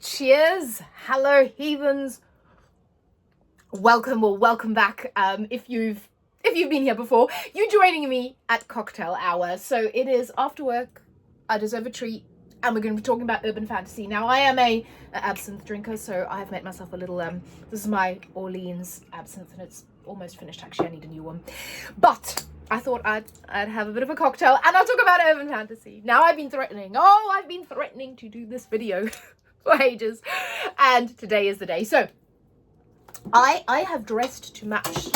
Cheers. Hello, heathens. Welcome back. If you've been here before, you're joining me at cocktail hour. So it is after work. I deserve a treat, and we're going to be talking about urban fantasy. Now, I am an absinthe drinker, so I have made myself a little. This is my Orleans absinthe, and it's almost finished. Actually, I need a new one, but I thought I'd have a bit of a cocktail, and I'll talk about urban fantasy. Now, I've been threatening to do this video for ages, and today is the day. So I have dressed to match,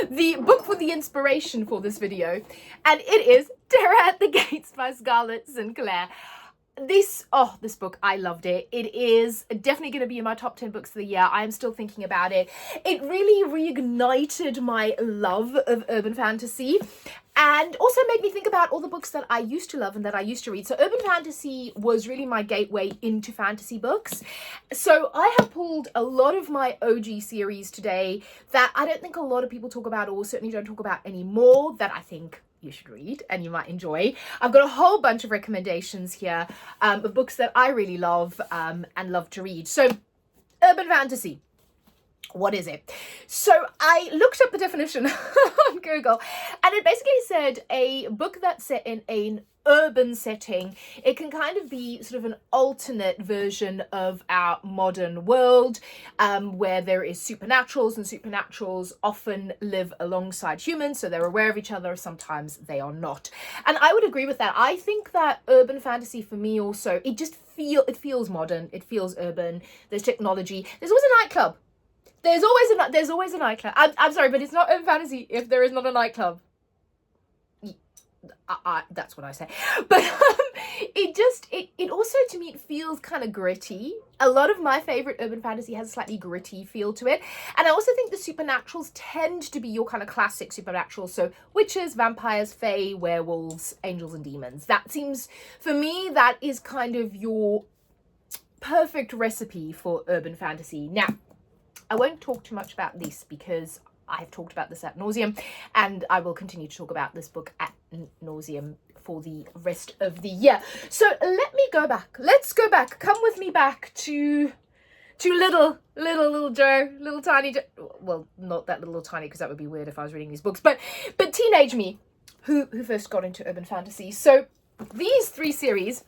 the book for the inspiration for this video, and it is Terror at the Gates by Scarlett Sinclair. This book, I loved it. It is definitely going to be in my top 10 books of the year. I am still thinking about it. It really reignited my love of urban fantasy, and also made me think about all the books that I used to love and that I used to read. So urban fantasy was really my gateway into fantasy books. So I have pulled a lot of my OG series today that I don't think a lot of people talk about, or certainly don't talk about anymore, that I think you should read and you might enjoy. I've got a whole bunch of recommendations here of books that I really love and love to read. So urban fantasy, what is it? So I looked up the definition on Google, and it basically said a book that's set in an urban setting. It can kind of be sort of an alternate version of our modern world, where there is supernaturals, and supernaturals often live alongside humans, so they're aware of each other. Sometimes they are not, and I would agree with that. I think that urban fantasy for me also, it feels modern, it feels urban. There's technology. There's always a nightclub. There's always a nightclub. I'm sorry, but it's not urban fantasy if there is not a nightclub. That's what I say. But it also, to me, it feels kind of gritty. A lot of my favorite urban fantasy has a slightly gritty feel to it. And I also think the supernaturals tend to be your kind of classic supernaturals. So witches, vampires, fae, werewolves, angels and demons. That seems, for me, that is kind of your perfect recipe for urban fantasy. Now, I won't talk too much about this because I have talked about this ad nauseum, and I will continue to talk about this book ad nauseum for the rest of the year. So let me go back. Let's go back. Come with me back to little Joe, little tiny Joe. Well, not that little tiny, because that would be weird if I was reading these books, but teenage me, who first got into urban fantasy. So these three series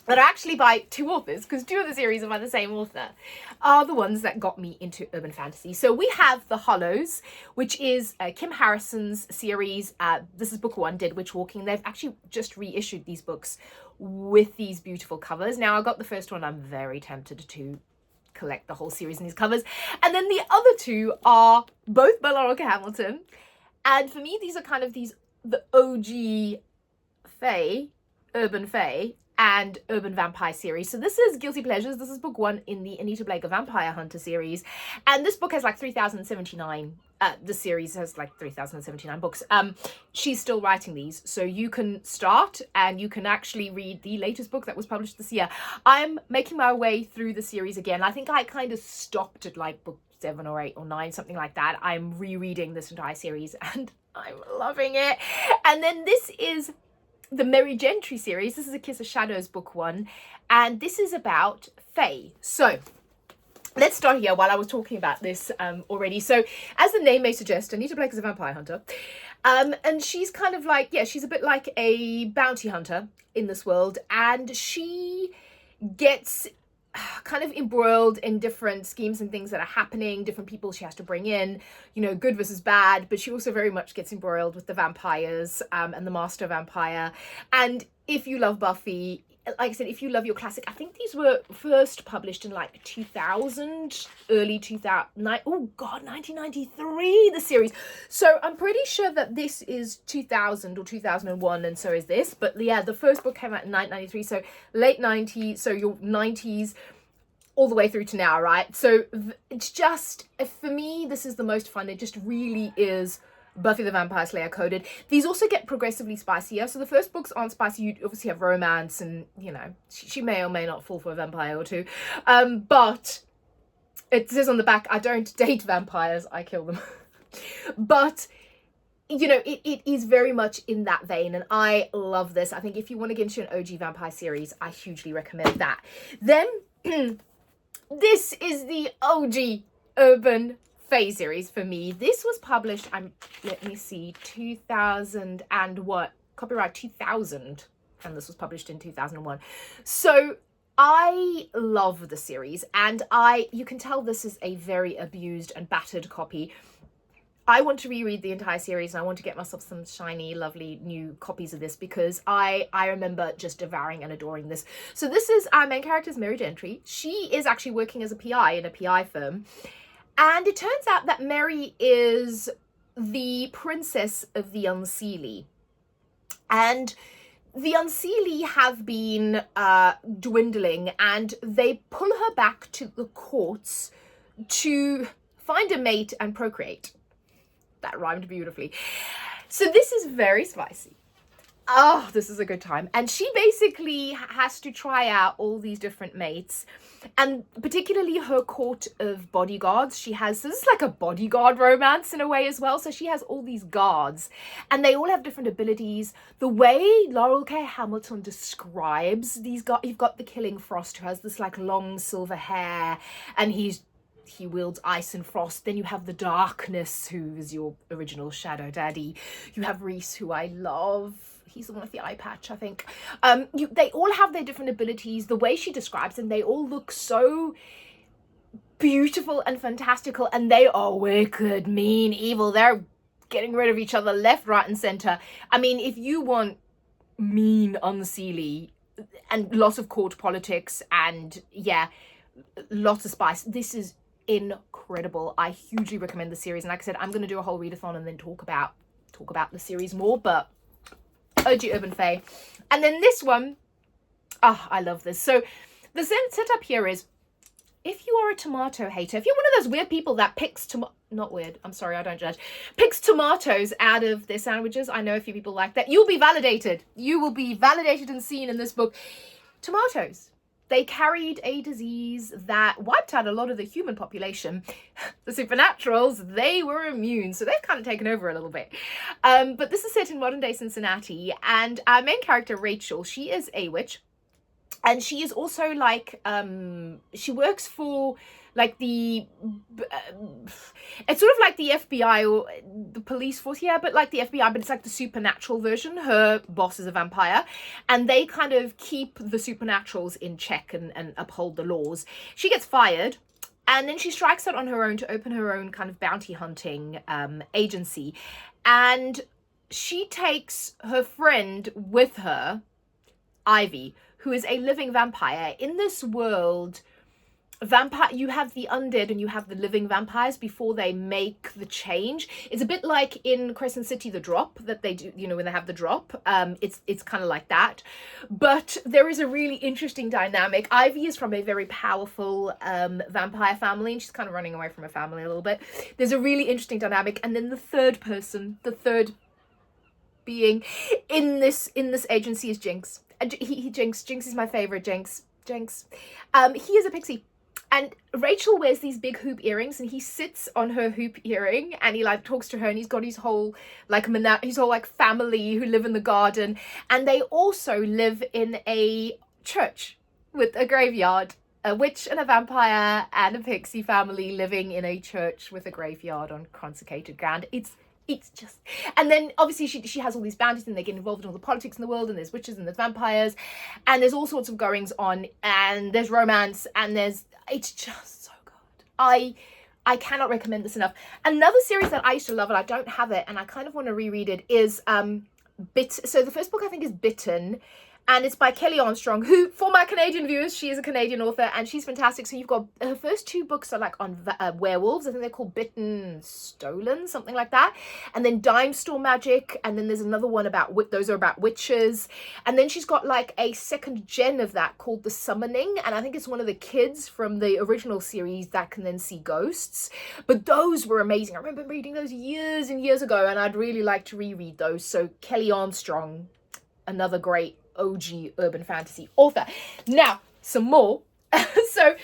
that are actually by two authors, because two of the series are by the same author, are the ones that got me into urban fantasy. So we have The Hollows, which is Kim Harrison's series. This is book one, Dead Witch Walking. They've actually just reissued these books with these beautiful covers. Now, I got the first one. I'm very tempted to collect the whole series in these covers. And then the other two are both by Laura Hamilton. And for me, these are kind of the OG Fae, urban Fae, and urban vampire series. So this is Guilty Pleasures. This is book one in the Anita Blake A Vampire Hunter series, and this book has like 3,079. The series has like 3,079 books. She's still writing these, so you can start and you can actually read the latest book that was published this year. I'm making my way through the series again. I think I kind of stopped at like book 7 or 8 or 9, something like that. I'm rereading this entire series and I'm loving it. And then this is the Merry Gentry series. This is A Kiss of Shadows book one, and this is about Fae. So let's start here while I was talking about this already. So as the name may suggest, Anita Blake is a vampire hunter, and she's kind of like, she's a bit like a bounty hunter in this world, and she gets kind of embroiled in different schemes and things that are happening, different people she has to bring in, good versus bad, but she also very much gets embroiled with the vampires and the master vampire. And if you love Buffy, like I said, if you love your classic, I think these were first published in like 2000, early 2000, 1993, the series. So I'm pretty sure that this is 2000 or 2001, and so is this. But yeah, the first book came out in 1993, so late 90s, so your 90s, all the way through to now, right? So it's just, for me, this is the most fun. It just really is Buffy the Vampire Slayer coded. These also get progressively spicier. So the first books aren't spicy. You obviously have romance and, she may or may not fall for a vampire or two. But it says on the back, I don't date vampires, I kill them. But you know, it is very much in that vein, and I love this. I think if you want to get into an OG vampire series, I hugely recommend that. Then this is the OG urban Fae series for me. This was published, let me see, 2000 and what? Copyright 2000, and this was published in 2001. So I love the series, and you can tell this is a very abused and battered copy. I want to reread the entire series, and I want to get myself some shiny, lovely new copies of this, because I remember just devouring and adoring this. So this is our main character's Mary Gentry. She is actually working as a PI in a PI firm. And it turns out that Mary is the princess of the Unseelie. And the Unseelie have been dwindling, and they pull her back to the courts to find a mate and procreate. That rhymed beautifully. So this is very spicy. Oh, this is a good time. And she basically has to try out all these different mates, and particularly her court of bodyguards. This is like a bodyguard romance in a way as well. So she has all these guards, and they all have different abilities. The way Laurel K. Hamilton describes these guys, you've got the Killing Frost, who has this like long silver hair, and he wields ice and frost. Then you have the Darkness, who is your original Shadow Daddy. You have Reese, who I love. He's the one with the eye patch, I think. They all have their different abilities. The way she describes them, they all look so beautiful and fantastical, and they are wicked, mean, evil. They're getting rid of each other left, right, and center. I mean, if you want mean Unseelie and lots of court politics and, yeah, lots of spice, this is incredible. I hugely recommend the series, and like I said, I'm going to do a whole readathon and then talk about the series more, but OG Urban Fae. And then this one, I love this. So the setup here is, if you are a tomato hater, if you're one of those weird people that picks not weird, I'm sorry, I don't judge, picks tomatoes out of their sandwiches, I know a few people like that, you'll be validated. You will be validated and seen in this book. Tomatoes, they carried a disease that wiped out a lot of the human population. The supernaturals, they were immune, so they've kind of taken over a little bit. But this is set in modern day Cincinnati, and our main character, Rachel, she is a witch, and she is also like, she works for like it's sort of like the FBI or the police force here, but like the FBI, but it's like the supernatural version. Her boss is a vampire, and they kind of keep the supernaturals in check and uphold the laws. She gets fired, and then she strikes out on her own to open her own kind of bounty hunting agency, and she takes her friend with her, Ivy, who is a living vampire. In this world, you have the undead and you have the living vampires before they make the change. It's a bit like in Crescent City, the drop that they do, you know, when they have the drop. It's kind of like that, but there is a really interesting dynamic. Ivy is from a very powerful vampire family, and she's kind of running away from her family a little bit. There's a really interesting dynamic, and then the third being in this agency is Jinx. Jinx is my favorite. Jinx. He is a pixie. And Rachel wears these big hoop earrings, and he sits on her hoop earring, and he like talks to her, and he's got his whole like family who live in the garden, and they also live in a church with a graveyard. A witch and a vampire and a pixie family living in a church with a graveyard on consecrated ground. It's just, and then obviously she has all these bounties, and they get involved in all the politics in the world, and there's witches and there's vampires, and there's all sorts of goings on, and there's romance, and it's just so good. I cannot recommend this enough. Another series that I used to love, and I don't have it, and I kind of want to reread it, is so the first book I think is Bitten, and it's by Kelly Armstrong, who, for my Canadian viewers, she is a Canadian author, and she's fantastic. So you've got, her first two books are like on werewolves. I think they're called Bitten Stolen, something like that. And then Dime Store Magic, and then there's another one those are about witches. And then she's got like a second gen of that called The Summoning, and I think it's one of the kids from the original series that can then see ghosts. But those were amazing. I remember reading those years and years ago, and I'd really like to reread those. So Kelly Armstrong, another great OG urban fantasy author. Now, some more. So,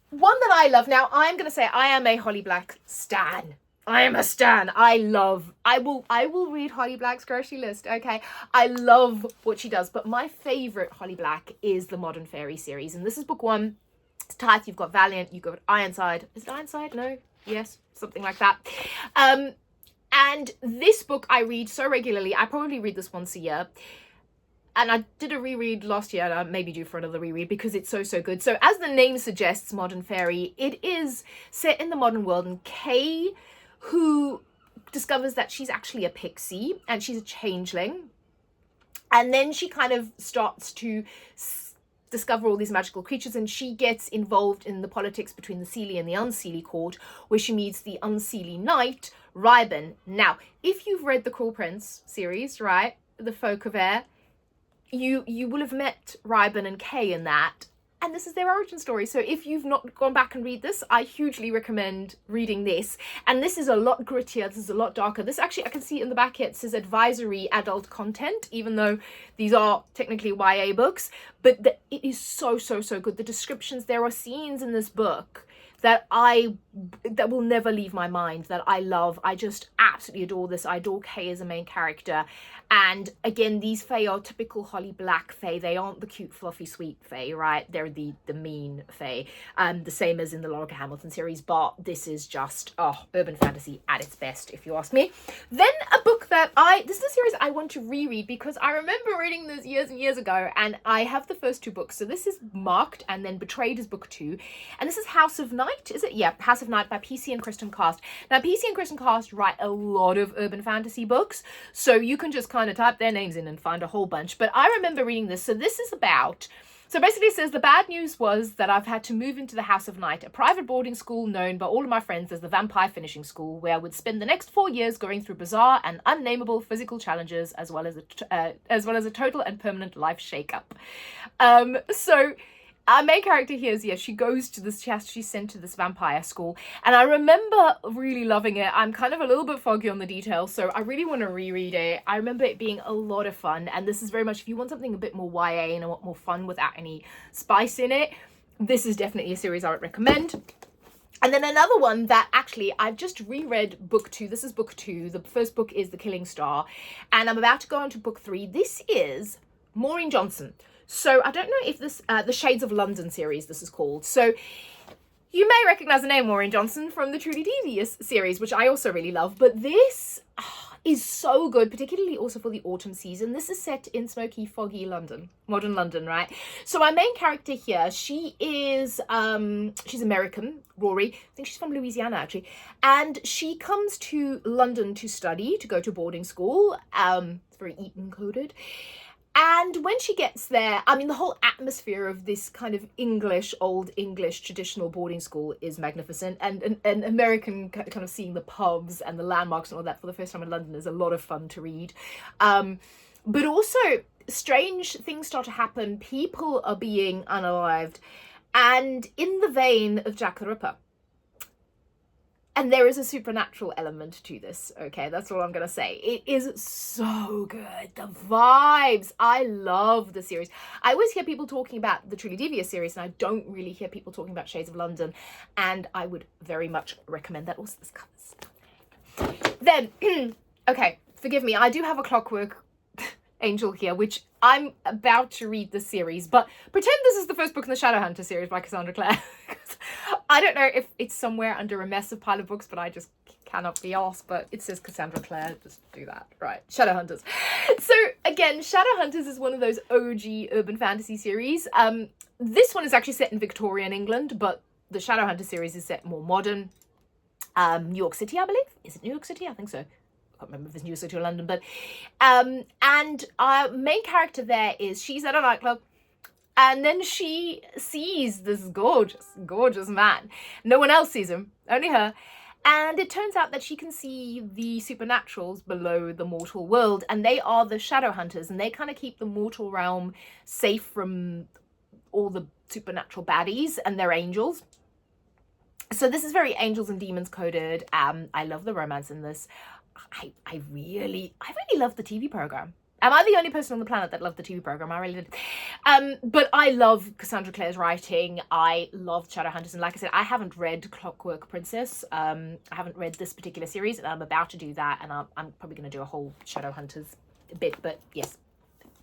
one that I love. Now, I'm going to say I am a Holly Black stan. I am a stan. I will read Holly Black's grocery list, okay? I love what she does, but my favorite Holly Black is the Modern Fairy series, and this is book 1. It's Tithe, you've got Valiant, you've got Ironside. Is it Ironside? No? Yes, something like that. And this book I read so regularly. I probably read this once a year. And I did a reread last year, and I may be due for another reread because it's so, so good. So as the name suggests, Modern Fairy, it is set in the modern world, and Kay, who discovers that she's actually a pixie and she's a changeling. And then she kind of starts to discover all these magical creatures, and she gets involved in the politics between the Seelie and the Unseelie court, where she meets the Unseelie knight, Ryban. Now, if you've read the Cruel Prince series, right, the Folk of Air, you will have met Ryban and Kay in that, and this is their origin story. So if you've not gone back and read this, I hugely recommend reading this. And this is a lot grittier, this is a lot darker. This actually, I can see in the back here, it says advisory adult content, even though these are technically YA books, but it is so, so, so good. The descriptions, there are scenes in this book that will never leave my mind, that I love. I just absolutely adore this. I adore Kay as a main character. And again, these Fae are typical Holly Black Fae. They aren't the cute, fluffy, sweet Fae, right? They're the mean Fae. The same as in the Lauren Hamilton series, but this is just, urban fantasy at its best, if you ask me. Then a book that this is a series I want to reread because I remember reading this years and years ago, and I have the first 2 books. So this is marked and then Betrayed as book 2. And this is House of Night, is it? Yeah, House of Night by PC and Kristen Cast. Now, PC and Kristen Cast write a lot of urban fantasy books, so you can just kind of type their names in and find a whole bunch. But I remember reading this. So this is about, so basically it says, the bad news was that I've had to move into the House of Night, a private boarding school known by all of my friends as the Vampire Finishing School, where I would spend the next 4 years going through bizarre and unnameable physical challenges, as well as a total and permanent life shakeup. So our main character here is, she goes to this, she's sent to this vampire school, and I remember really loving it. I'm kind of a little bit foggy on the details, so I really want to reread it. I remember it being a lot of fun, and this is very much, if you want something a bit more YA and a lot more fun without any spice in it, this is definitely a series I would recommend. And then another one that actually I've just reread book 2. This is book 2. The first book is The Killing Star, and I'm about to go on to book 3. This is Maureen Johnson. So I don't know if this, the Shades of London series, this is called. So you may recognize the name Maureen Johnson from the Truly Devious series, which I also really love. But this is so good, particularly also for the autumn season. This is set in smoky, foggy London, modern London, right? So our main character here, she is, she's American, Rory. I think she's from Louisiana, actually. And she comes to London to study, to go to boarding school. It's very Eton coded. And when she gets there, I mean, the whole atmosphere of this kind of English, old English traditional boarding school is magnificent. And an American kind of seeing the pubs and the landmarks and all that for the first time in London is a lot of fun to read. But also, strange things start to happen. People are being unalived. And in the vein of Jack the Ripper. And there is a supernatural element to this, okay? That's all I'm going to say. It is so good. The vibes. I love the series. I always hear people talking about the Truly Devious series, and I don't really hear people talking about Shades of London. And I would very much recommend that. Also, this cover's then, okay, forgive me. I do have a Clockwork Angel here, which I'm about to read the series, but pretend this is the first book in the Shadowhunter series by Cassandra Clare. I don't know if it's somewhere under a massive pile of books, but I just cannot be asked, but it says Cassandra Clare, just do that, right? Shadowhunters. So again, Shadowhunters is one of those OG urban fantasy series. This one is actually set in Victorian England, but the Shadowhunter series is set more modern. New York City, I believe. Is it New York City? I think so. I can't remember if it's New York City or London, but and our main character there is, she's at a nightclub, and then she sees this gorgeous man. No one else sees him, only her. And it turns out that she can see the supernaturals below the mortal world, and they are the shadow hunters, and they kind of keep the mortal realm safe from all the supernatural baddies, and they're angels. So this is very angels and demons coded. I love the romance in this. I really love the TV program. Am I the only person on the planet that loved the TV program? I really did. But I love Cassandra Clare's writing. I love Shadowhunters. And like I said, I haven't read Clockwork Princess. I haven't read this particular series, and I'm about to do that. And I'm probably going to do a whole Shadowhunters bit. But yes,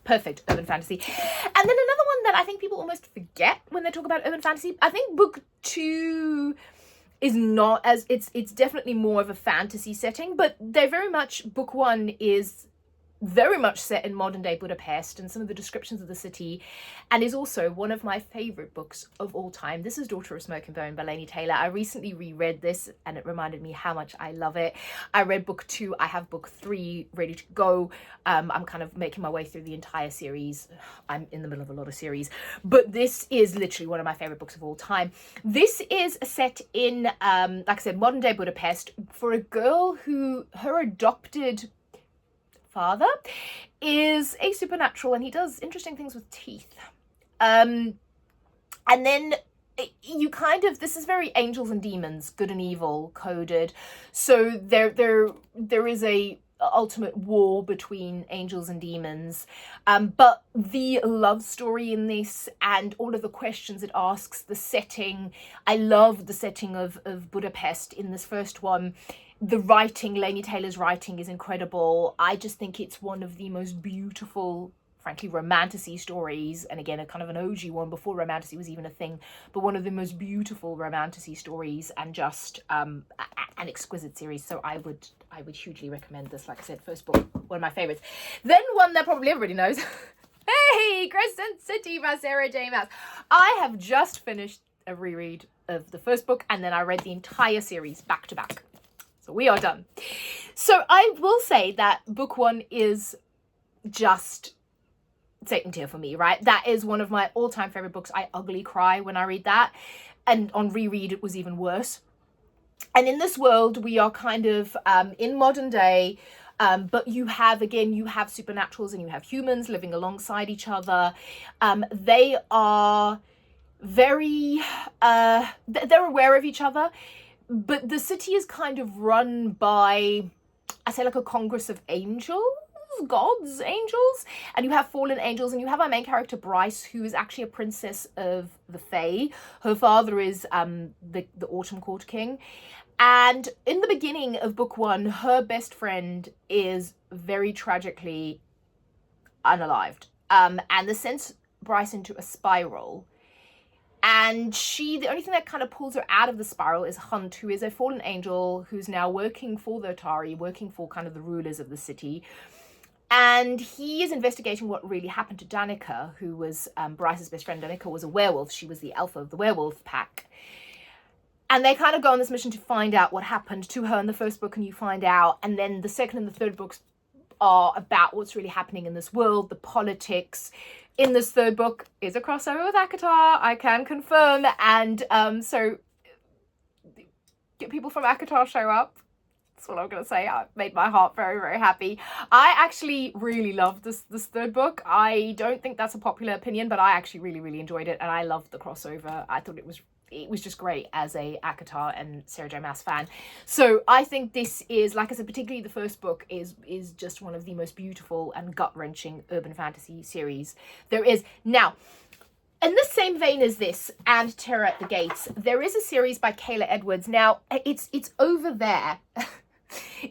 perfect urban fantasy. And then another one that I think people almost forget when they talk about urban fantasy, I think book 2 is not as, it's definitely more of a fantasy setting, but they're very much, book 1 is very much set in modern day Budapest and some of the descriptions of the city, and is also one of my favorite books of all time. This is Daughter of Smoke and Bone by Laini Taylor. I recently reread this and it reminded me how much I love it. I read book 2. I have book 3 ready to go. I'm kind of making my way through the entire series. I'm in the middle of a lot of series, but this is literally one of my favorite books of all time. This is set in, like I said, modern day Budapest, for a girl who, her adopted father is a supernatural, and he does interesting things with teeth. And then you kind of, this is very angels and demons, good and evil coded. So there is a ultimate war between angels and demons. But the love story in this and all of the questions it asks, the setting, I love the setting of Budapest in this first one. The writing, Laini Taylor's writing is incredible. I just think it's one of the most beautiful, frankly, romantasy stories. And again, a kind of an OG one before romantasy was even a thing, but one of the most beautiful romantasy stories, and just an exquisite series. So I would hugely recommend this. Like I said, first book, one of my favorites. Then one that probably everybody knows. Hey, Crescent City by Sarah J. Maas. I have just finished a reread of the first book, and then I read the entire series back to back. So we are done. So I will say that book 1 is just Satan tier for me, right? That is one of my all-time favorite books. I ugly cry when I read that. And on reread, it was even worse. And in this world, we are kind of in modern day, but you have supernaturals and you have humans living alongside each other. They are very, they're aware of each other. But the city is kind of run by, I say, like a congress of angels, gods, angels. And you have fallen angels, and you have our main character, Bryce, who is actually a princess of the Fae. Her father is the Autumn Court King. And in the beginning of book 1, her best friend is very tragically unalived. And this sends Bryce into a spiral. And the only thing that kind of pulls her out of the spiral is Hunt, who is a fallen angel who's now working for the Atari, working for kind of the rulers of the city. And he is investigating what really happened to Danica, who was Bryce's best friend. Danica was a werewolf. She was the alpha of the werewolf pack. And they kind of go on this mission to find out what happened to her in the first book, and you find out. And then the second and the third books are about what's really happening in this world, the politics. In this third book is a crossover with ACOTAR, I can confirm. And so people from ACOTAR show up. That's what I'm going to say. It made my heart very, very happy. I actually really loved this third book. I don't think that's a popular opinion, but I actually really, really enjoyed it. And I loved the crossover. I thought it was just great as a ACOTAR and Sarah J. Maas fan. So I think this is, like I said, particularly the first book is just one of the most beautiful and gut-wrenching urban fantasy series there is. Now, in the same vein as this and Terror at the Gates, there is a series by Kayla Edwards. Now, it's over there.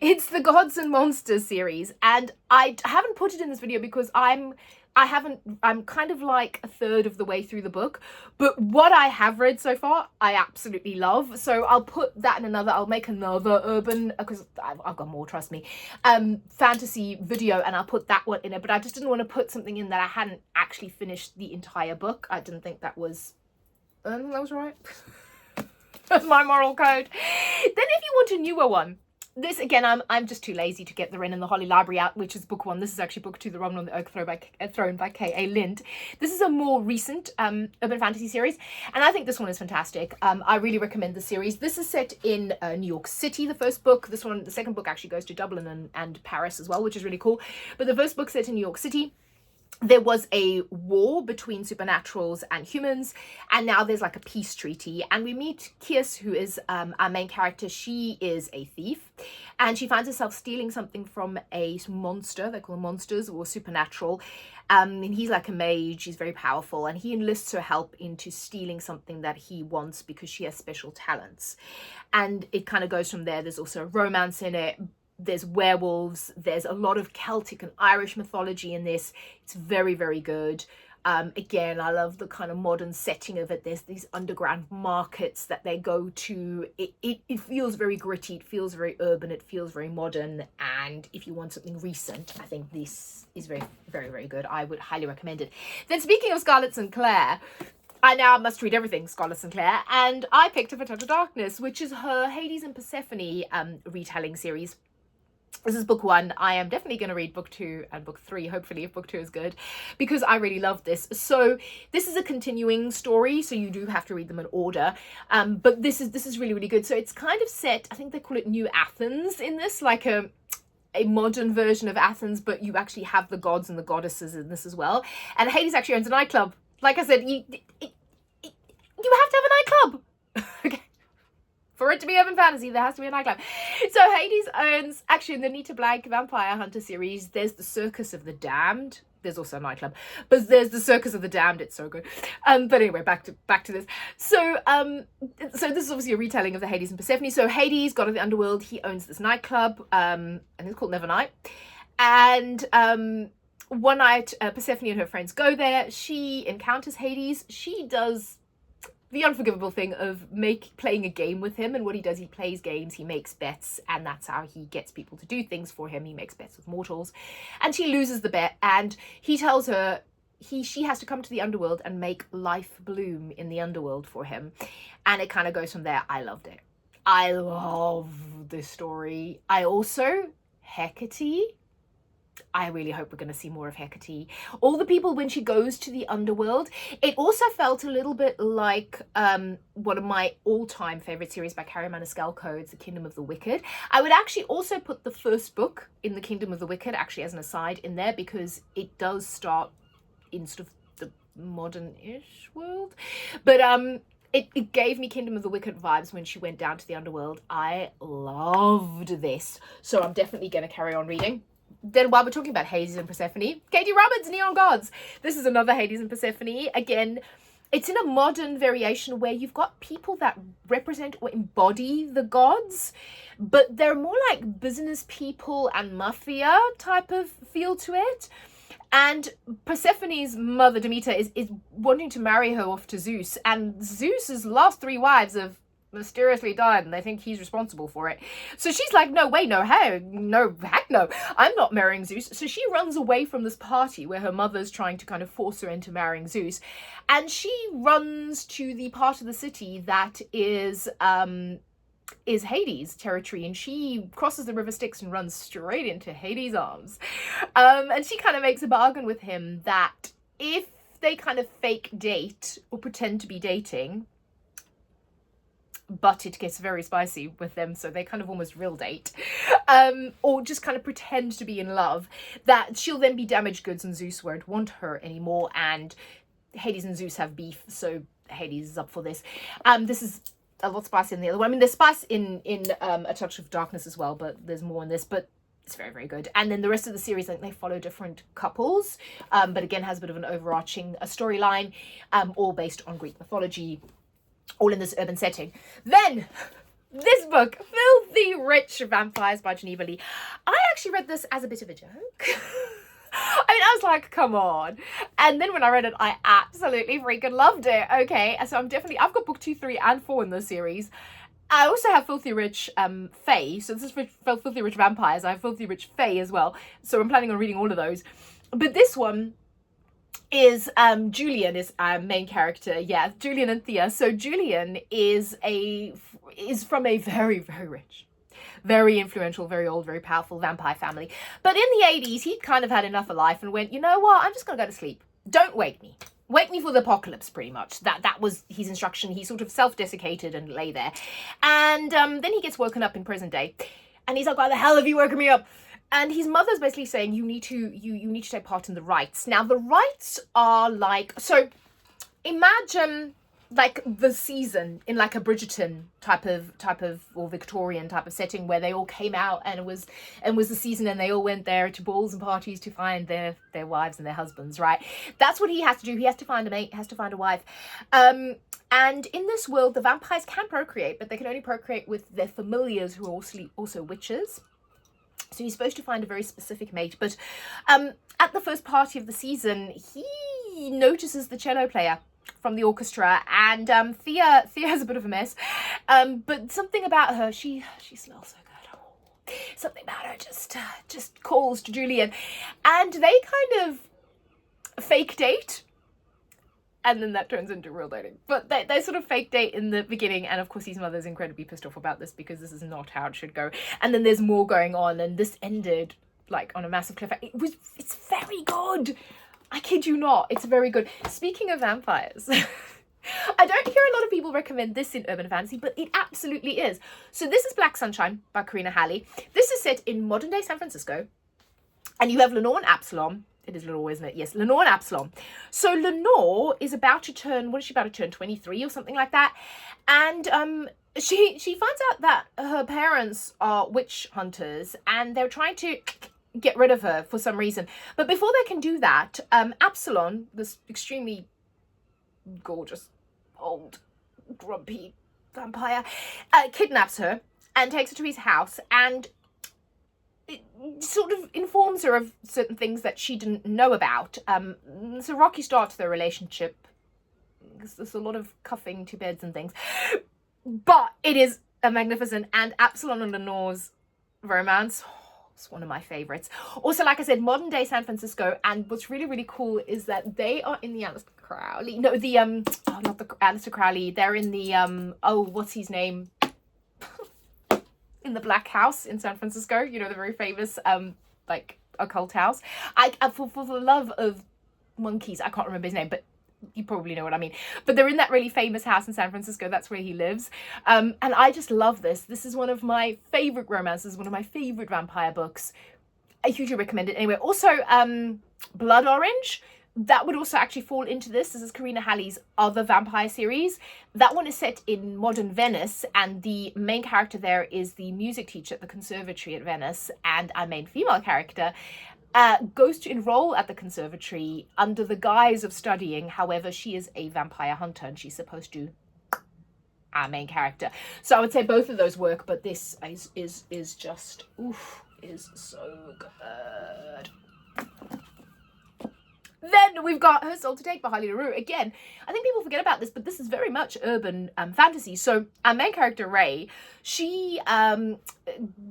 It's the Gods and Monsters series, and I haven't put it in this video because I'm kind of like a third of the way through the book, but what I have read so far, I absolutely love. So I'll put that in I'll make another urban, because I've got more, trust me, fantasy video, and I'll put that one in it. But I just didn't want to put something in that I hadn't actually finished the entire book. I didn't think that was right. That's my moral code. Then if you want a newer one, this, again, I'm just too lazy to get The Wren and the Holly Library out, which is book 1. This is actually book 2, The Robin on the Oak Throne by K.A. Lind. This is a more recent urban fantasy series, and I think this one is fantastic. I really recommend the series. This is set in New York City, the first book. The second book actually goes to Dublin and Paris as well, which is really cool. But the first book set in New York City. there was a war between supernaturals and humans, and now there's like a peace treaty. And we meet Kies, who is our main character. She is a thief, and she finds herself stealing something from a monster. They call them monsters, or supernatural. And he's like a mage. He's very powerful, and he enlists her help into stealing something that he wants because she has special talents. And it kind of goes from there. There's also a romance in it. There's werewolves, there's a lot of Celtic and Irish mythology in this. It's very, very good. Again, I love the kind of modern setting of it. There's these underground markets that they go to. It feels very gritty, it feels very urban, it feels very modern. And if you want something recent, I think this is very, very, very good. I would highly recommend it. Then speaking of Scarlett St. Clair, I now must read everything Scarlett St. Clair, and I picked up A Touch of Darkness, which is her Hades and Persephone retelling series. This is book 1. I am definitely going to read book 2 and book 3, hopefully, if book 2 is good, because I really love this. So this is a continuing story, so you do have to read them in order. But this is really, really good. So it's kind of set, I think they call it New Athens in this, like a modern version of Athens, but you actually have the gods and the goddesses in this as well. And Hades actually owns a nightclub. Like I said, you have to have a nightclub. Okay. For it to be urban fantasy, there has to be a nightclub. So Hades owns, actually in the Nita Blank Vampire Hunter series, there's the Circus of the Damned. There's also a nightclub, but there's the Circus of the Damned. It's so good. But anyway, back to this. So so this is obviously a retelling of the Hades and Persephone. So Hades, god of the underworld, he owns this nightclub, and it's called Nevernight. And one night, Persephone and her friends go there. She encounters Hades. She does the unforgivable thing of playing a game with him, and what he does, he plays games, he makes bets, and that's how he gets people to do things for him. He makes bets with mortals, and she loses the bet, and he tells her she has to come to the underworld and make life bloom in the underworld for him, and it kind of goes from there. I loved it. I love this story. I also, Hecate, I really hope we're going to see more of Hecate. All the people, when she goes to the underworld, it also felt a little bit like one of my all-time favourite series by Carrie Maniscalco, it's The Kingdom of the Wicked. I would actually also put the first book in The Kingdom of the Wicked, actually as an aside, in there, because it does start in sort of the modern-ish world. But it gave me Kingdom of the Wicked vibes when she went down to the underworld. I loved this. So I'm definitely going to carry on reading. Then while we're talking about Hades and Persephone, Katie Roberts' Neon Gods. This is another Hades and Persephone. Again, it's in a modern variation where you've got people that represent or embody the gods, but they're more like business people and mafia type of feel to it. And Persephone's mother, Demeter, is wanting to marry her off to Zeus. And Zeus's last 3 wives have mysteriously died, and they think he's responsible for it. So she's like, no way, no, hey, no, heck no, I'm not marrying Zeus. So she runs away from this party where her mother's trying to kind of force her into marrying Zeus, and she runs to the part of the city that is Hades territory, and she crosses the river Styx and runs straight into Hades' arms. And she kind of makes a bargain with him that if they kind of fake date or pretend to be dating, but it gets very spicy with them, so they kind of almost real date, or just kind of pretend to be in love, that she'll then be damaged goods and Zeus won't want her anymore, and Hades and Zeus have beef, so Hades is up for this. This is a lot spicier than the other one. I mean, there's spice in A Touch of Darkness as well, but there's more in this, but it's very, very good. And then the rest of the series, I think they follow different couples, but again has a bit of an overarching storyline, all based on Greek mythology, all in this urban setting. Then this book, Filthy Rich Vampires by Geneva Lee. I actually read this as a bit of a joke. I mean, I was like, come on. And then when I read it, I absolutely freaking loved it. Okay, so I've got book 2, 3, and 4 in the series. I also have Filthy Rich Fae. So this is for Filthy Rich Vampires. I have Filthy Rich Fae as well. So I'm planning on reading all of those. But this one is Julian is our main character. Yeah, Julian and Thea. So Julian is from a very, very rich, very influential, very old, very powerful vampire family. But in the 80s, he'd kind of had enough of life and went, you know what, I'm just gonna go to sleep. Don't wake me. Wake me for the apocalypse, pretty much. That was his instruction. He sort of self-desiccated and lay there. And then he gets woken up in present day. And he's like, why the hell have you woken me up? And his mother's basically saying you need to take part in the rites. Now the rites are like, so imagine like the season in like a Bridgerton type of or Victorian type of setting where they all came out and it was the season and they all went there to balls and parties to find their wives and their husbands, right? That's what he has to do. He has to find a mate, has to find a wife. And in this world, the vampires can procreate, but they can only procreate with their familiars who are also witches. So he's supposed to find a very specific mate. But at the first party of the season, he notices the cello player from the orchestra, and Thea has a bit of a mess. But something about her, she smells so good. Something about her just calls to Julian. And they kind of fake date. And then that turns into real dating. But they sort of fake date in the beginning. And of course, his mother's incredibly pissed off about this because this is not how it should go. And then there's more going on. And this ended like on a massive cliffhanger. It's very good. I kid you not. It's very good. Speaking of vampires, I don't hear a lot of people recommend this in urban fantasy, but it absolutely is. So this is Black Sunshine by Karina Halley. This is set in modern day San Francisco. And you have Lenore and Absalom. It is Lenore, isn't it? Yes, Lenore and Absalom. So Lenore is about to turn, what is she about to turn, 23 or something like that? And she finds out that her parents are witch hunters and they're trying to get rid of her for some reason. But before they can do that, Absalom, this extremely gorgeous, old, grumpy vampire, kidnaps her and takes her to his house and it sort of informs her of certain things that she didn't know about. It's a rocky start to their relationship. There's a lot of cuffing to beds and things. But it is a magnificent, and Absalom and Lenore's romance, it's one of my favorites. Also, like I said, modern day San Francisco, and what's really, really cool is that they are in the Aleister Crowley. No, the, not the Aleister Crowley. They're in the, what's his name? In the Black House in San Francisco, you know, the very famous like occult house. I for the love of monkeys, I can't remember his name, but you probably know what I mean. But they're in that really famous house in San Francisco. That's where he lives. And I just love this. This is one of my favorite romances, one of my favorite vampire books. I hugely recommend it. Anyway, also Blood Orange. That would also actually fall into this. This is Karina Halley's other vampire series. That one is set in modern Venice, and the main character there is the music teacher at the conservatory at Venice, and our main female character goes to enroll at the conservatory under the guise of studying. However, she is a vampire hunter, and she's supposed to our main character. So I would say both of those work, but this is just, oof, is so good. Then we've got Her Soul to Take by Harley LaRue. Again, I think people forget about this, but this is very much urban fantasy. So our main character, Ray, she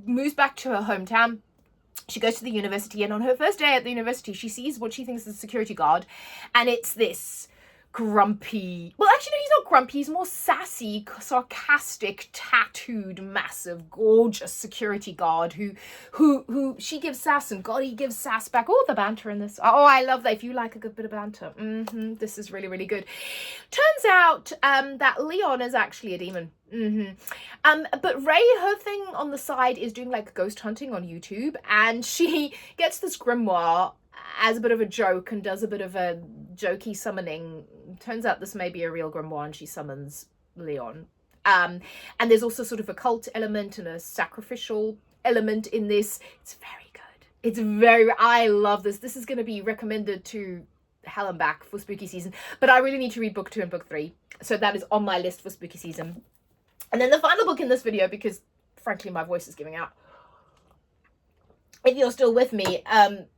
moves back to her hometown. She goes to the university, and on her first day at the university, she sees what she thinks is a security guard. And it's this grumpy, well, actually, no, he's not grumpy. He's more sassy, sarcastic, tattooed, massive, gorgeous security guard who she gives sass, and God, he gives sass back. Oh, the banter in this. Oh, I love that. If you like a good bit of banter, this is really, really good. Turns out that Leon is actually a demon. But Ray, her thing on the side is doing like ghost hunting on YouTube, and she gets this grimoire as a bit of a joke and does a bit of a jokey summoning. Turns out this may be a real grimoire, and she summons Leon. And there's also sort of a cult element and a sacrificial element in this. It's very good. It's very, I love this. This is going to be recommended to hell and back for spooky season, but I really need to read book 2 and book 3. So that is on my list for spooky season. And then the final book in this video, because frankly my voice is giving out. If you're still with me,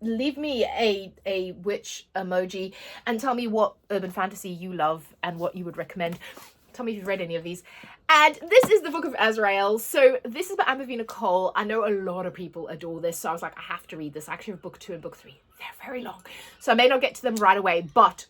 leave me a witch emoji and tell me what urban fantasy you love and what you would recommend. Tell me if you've read any of these. And this is the Book of Azrael. So this is by Amavina Cole. I know a lot of people adore this, so I was like, I have to read this. I actually have book 2 and book 3. They're very long, so I may not get to them right away, but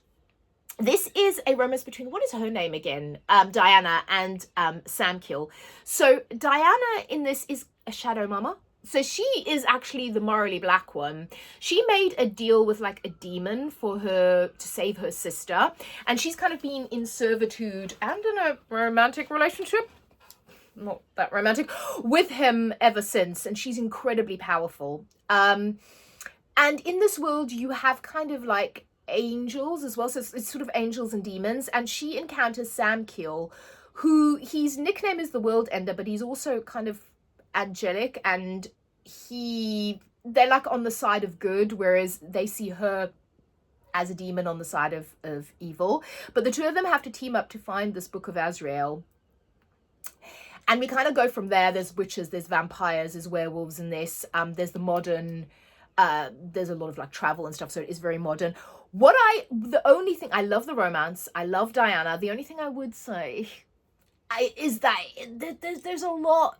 this is a romance between, what is her name again? Diana and Sam Kill. So Diana in this is a shadow mama. So she is actually the morally black one. She made a deal with like a demon for her to save her sister. And she's kind of been in servitude and in a romantic relationship not that romantic, with him ever since, and she's incredibly powerful. And in this world, you have kind of like angels as well, so it's sort of angels and demons, and she encounters Sam Keel, who his nickname is the World Ender, but he's also kind of angelic, and they're like on the side of good, whereas they see her as a demon on the side of evil. But the two of them have to team up to find this Book of Azrael. And we kind of go from there. There's witches, there's vampires, there's werewolves in this. There's the modern, there's a lot of like travel and stuff, so it is very modern. The only thing, I love the romance, I love Diana. The only thing I would say is that there's a lot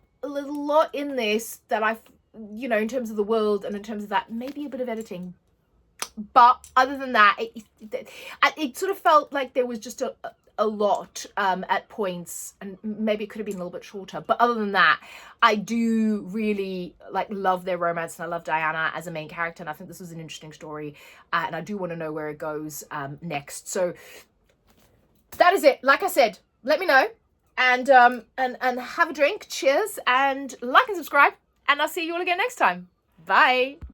in this that in terms of the world and in terms of that, maybe a bit of editing. But other than that, it sort of felt like there was just a lot at points, and maybe it could have been a little bit shorter. But other than that, I do really love their romance, and I love Diana as a main character, and I think this was an interesting story, and I do want to know where it goes next. So that is it. Like I said, let me know, and have a drink. Cheers, and like and subscribe, and I'll see you all again next time. Bye.